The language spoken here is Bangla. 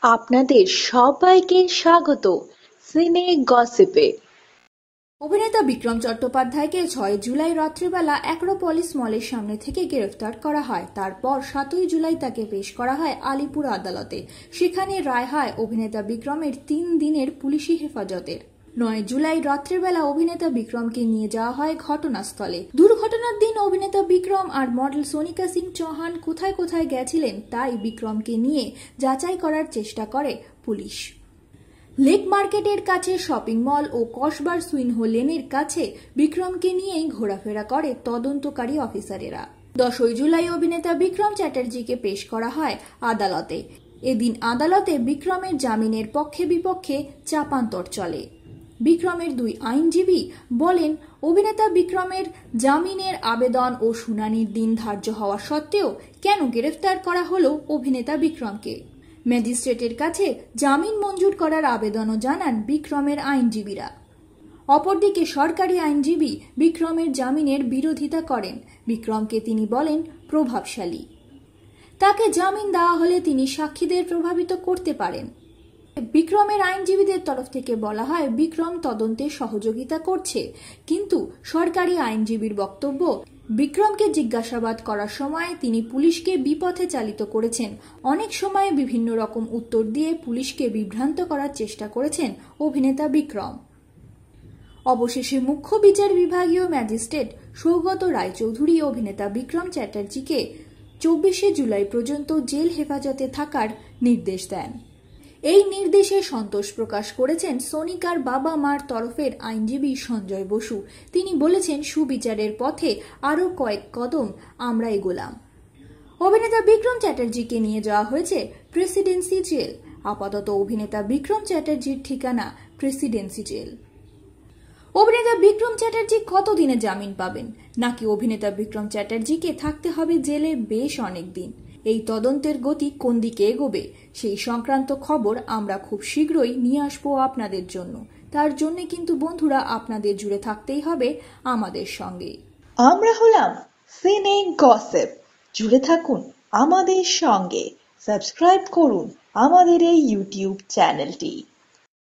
আপনাদের সবাইকে স্বাগত সিনে গসিপে। অভিনেতা বিক্রম চট্টোপাধ্যায়কে ৬ জুলাই রাত্রিবেলা অ্যাক্রোপলিস মলের সামনে থেকে গ্রেফতার করা হয়। তারপর ৭ই জুলাই তাকে পেশ করা হয় আলিপুর আদালতে। সেখানে রায় হয় অভিনেতা বিক্রমের ৩ দিনের পুলিশি হেফাজতের। ৯ জুলাই রাত্রিবেলা অভিনেতা বিক্রমকে নিয়ে যাওয়া হয় ঘটনাস্থলে। দুর্ঘটনার দিন অভিনেতা বিক্রম আর মডেল সোনিকা সিং চৌহান কোথায় কোথায় গেছিলেন তাই বিক্রমকে নিয়ে যাচাই করার চেষ্টা করে পুলিশ। লেক মার্কেটের কাছে শপিং মল ও কসবার সুইনহো লেনের কাছে বিক্রমকে নিয়েই ঘোরাফেরা করে তদন্তকারী অফিসারেরা। ১০ই জুলাই অভিনেতা বিক্রম চ্যাটার্জিকে পেশ করা হয় আদালতে। এদিন আদালতে বিক্রমের জামিনের পক্ষে বিপক্ষে চাপান্তর চলে। বিক্রমের ২ আইনজীবী বলেন, অভিনেতা বিক্রমের জামিনের আবেদন ও শুনানির দিন ধার্য হওয়া সত্ত্বেও কেন গ্রেফতার করা হলো অভিনেতা বিক্রমকে। ম্যাজিস্ট্রেটের কাছে জামিন মঞ্জুর করার আবেদনও জানান বিক্রমের আইনজীবীরা। অপরদিকে সরকারি আইনজীবী বিক্রমের জামিনের বিরোধিতা করেন। বিক্রমকে তিনি বলেন প্রভাবশালী। তাকে জামিন দেওয়া হলে তিনি সাক্ষীদের প্রভাবিত করতে পারেন। বিক্রমের আইনজীবীদের তরফ থেকে বলা হয় বিক্রম তদন্তে সহযোগিতা করছে, কিন্তু সরকারি আইনজীবীর বক্তব্য বিক্রমকে জিজ্ঞাসাবাদ করার সময় তিনি পুলিশকে বিপথে চালিত করেছেন। অনেক সময় বিভিন্ন রকম উত্তর দিয়ে পুলিশকে বিভ্রান্ত করার চেষ্টা করেছেন অভিনেতা বিক্রম। অবশেষে মুখ্য বিচার বিভাগীয় ম্যাজিস্ট্রেট সৌগত রায়চৌধুরী অভিনেতা বিক্রম চ্যাটার্জিকে ২৪শে জুলাই পর্যন্ত জেল হেফাজতে থাকার নির্দেশ দেন। এই নির্দেশে সন্তোষ প্রকাশ করেছেন সোনিকার বাবা মার তরফের আইনজীবী সঞ্জয় বসু। তিনি বলেছেন, সুবিচারের পথে আরও কয়েক কদম আমরা এগোলাম। অভিনেতা বিক্রম চ্যাটার্জিকে নিয়ে যাওয়া হয়েছে প্রেসিডেন্সি জেল। আপাতত অভিনেতা বিক্রম চ্যাটার্জির ঠিকানা প্রেসিডেন্সি জেল। অভিনেতা বিক্রম চ্যাটার্জি কতদিনে জামিন পাবেন, নাকি অভিনেতা বিক্রম চ্যাটার্জিকে থাকতে হবে জেলে বেশ অনেক দিন? এই তদন্তের গতি কোন দিকে এগোবে সেই সংক্রান্ত খবর আমরা খুব শীঘ্রই নিয়ে আসবো আপনাদের জন্য। তার জন্য কিন্তু বন্ধুরা আপনাদের জুড়ে থাকতেই হবে আমাদের সঙ্গে। আমরা হলাম সিনে গসিপ। জুড়ে থাকুন আমাদের সঙ্গে, সাবস্ক্রাইব করুন আমাদের এই ইউটিউব চ্যানেলটি।